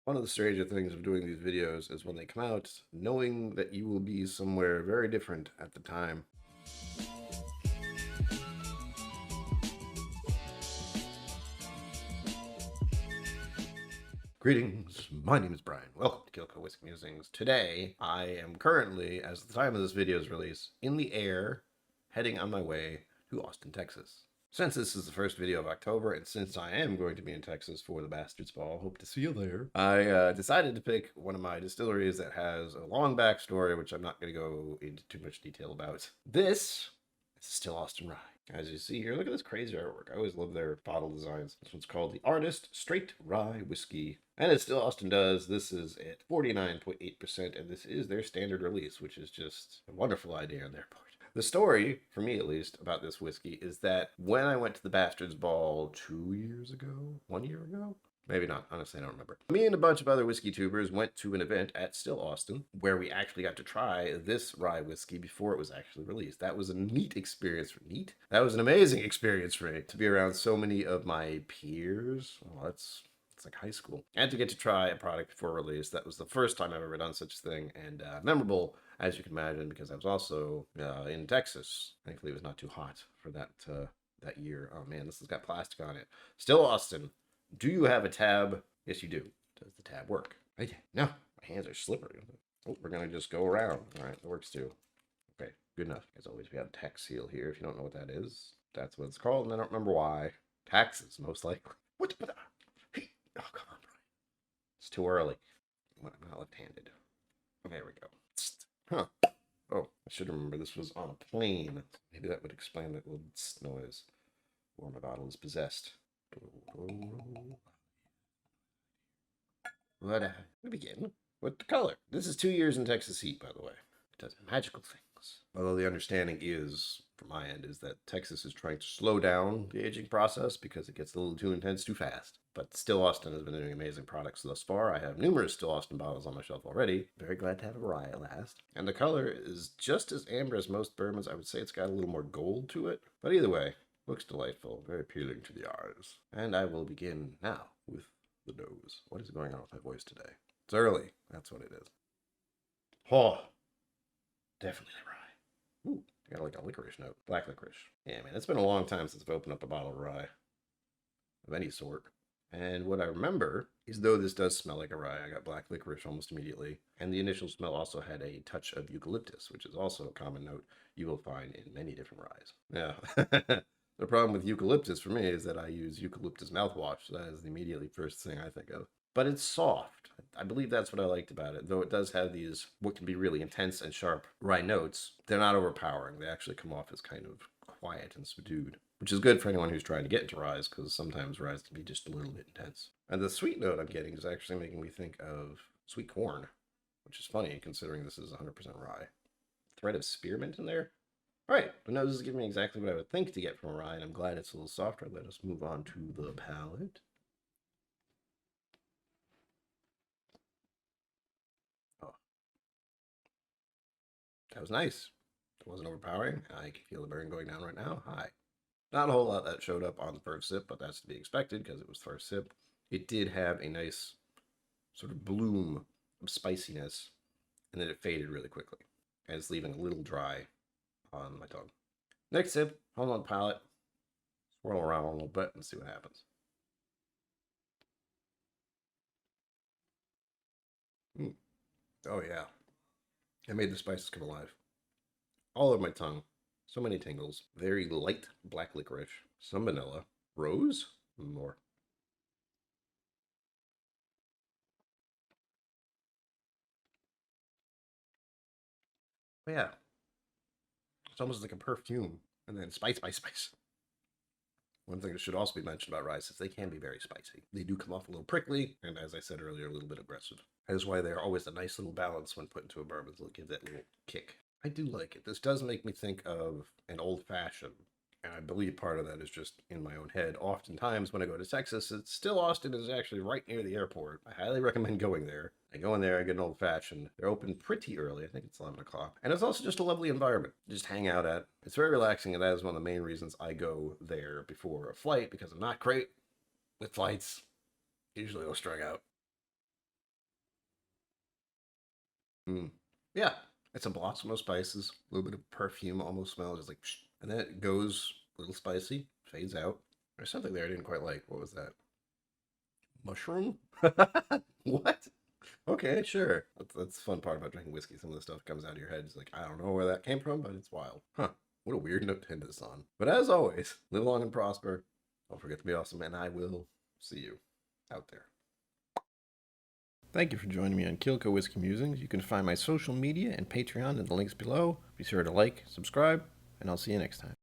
One of the stranger things of doing these videos is when they come out, knowing that you will be somewhere very different at the time. Greetings, my name is Brian. Welcome to KillCo Whiskey Musings. Today, I am currently, as the time of this video's release, in the air, heading on my way to Austin, Texas. Since this is the first video of October, and since I am going to be in Texas for the Bastards Ball, hope to see you there, I decided to pick one of my distilleries that has a long backstory, which I'm not going to go into too much detail about. This is still Austin Rye. As you see here, look at this crazy artwork. I always love their bottle designs. This one's called the Artist Straight Rye Whiskey. And it still Austin does. This is at 49.8%, and this is their standard release, which is just a wonderful idea on their part. The story, for me at least, about this whiskey is that when I went to the Bastards Ball 2 years ago, 1 year ago, maybe not. Honestly, I don't remember. Me and a bunch of other whiskey tubers went to an event at Still Austin where we actually got to try this rye whiskey before it was actually released. That was a neat experience for neat. That was an amazing experience for me to be around so many of my peers. Well, it's like high school. And to get to try a product before release. That was the first time I've ever done such a thing, and memorable, as you can imagine, because I was also in Texas. Thankfully, it was not too hot for that year. Oh man, this has got plastic on it. Still Austin. Do you have a tab? Yes, you do. Does the tab work? Okay. No, my hands are slippery. Oh, we're gonna just go around. All right, that works too. Okay, good enough. As always, we have a tax seal here. If you don't know what that is, that's what it's called, and I don't remember why. Taxes, most likely. What? Oh, come on, Brian. It's too early. I'm not left-handed. There we go. Huh. Oh, I should remember this was on a plane. Maybe that would explain that little noise. Or my bottle is possessed. We begin with the color. This is 2 years in Texas heat, by the way. It does magical things. Although the understanding is, from my end, is that Texas is trying to slow down the aging process because it gets a little too intense too fast. But Still Austin has been doing amazing products thus far. I have numerous Still Austin bottles on my shelf already. Very glad to have a rye at last. And the color is just as amber as most bourbons. I would say it's got a little more gold to it. But either way, looks delightful, very appealing to the eyes. And I will begin now with the nose. What is going on with my voice today? It's early. That's what it is. Oh, definitely rye. Ooh, I got like a licorice note. Black licorice. Yeah, man, it's been a long time since I've opened up a bottle of rye of any sort. And what I remember is, though this does smell like a rye, I got black licorice almost immediately. And the initial smell also had a touch of eucalyptus, which is also a common note you will find in many different ryes. Yeah. The problem with eucalyptus for me is that I use eucalyptus mouthwash. So that is the immediately first thing I think of. But it's soft. I believe that's what I liked about it. Though it does have these, what can be really intense and sharp rye notes, they're not overpowering. They actually come off as kind of quiet and subdued, which is good for anyone who's trying to get into ryes, because sometimes ryes can be just a little bit intense. And the sweet note I'm getting is actually making me think of sweet corn, which is funny considering this is 100% rye. Thread of spearmint in there. All right, the nose is giving me exactly what I would think to get from a rye, and I'm glad it's a little softer. Let us move on to the palate. Oh, that was nice. It wasn't overpowering. I can feel the burn going down right now. Hi. Not a whole lot that showed up on the first sip, but that's to be expected because it was first sip. It did have a nice sort of bloom of spiciness, and then it faded really quickly. And it's leaving a little dry on my tongue. Next sip, hold on the palate. Swirl around a little bit and see what happens. Mm. Oh yeah. It made the spices come alive. All over my tongue. So many tingles. Very light black licorice. Some vanilla. Rose? More. Oh, yeah. It's almost like a perfume. And then spice, spice, spice. One thing that should also be mentioned about rice is they can be very spicy. They do come off a little prickly, and as I said earlier, a little bit aggressive. That is why they're always a nice little balance when put into a bourbon. They'll give that little kick. I do like it. This does make me think of an old fashioned. And I believe part of that is just in my own head. Oftentimes when I go to Texas, it's still Austin is actually right near the airport. I highly recommend going there. I go in there, I get an old fashioned. They're open pretty early. I think it's 11 o'clock. And it's also just a lovely environment to just hang out at. It's very relaxing, and that is one of the main reasons I go there before a flight, because I'm not great with flights. Usually I'll strung out. Mm. Yeah, it's a blossom of spices, a little bit of perfume, almost smells just like, psh, and then it goes a little spicy, fades out. There's something there I didn't quite like. What was that? Mushroom? What? Okay, sure. That's the fun part about drinking whiskey. Some of the stuff comes out of your head. It's like, I don't know where that came from, but it's wild. Huh. What a weird note to end this on. But as always, live long and prosper. Don't forget to be awesome, and I will see you out there. Thank you for joining me on KillCo Whiskey Musings. You can find my social media and Patreon in the links below. Be sure to like, subscribe, and I'll see you next time.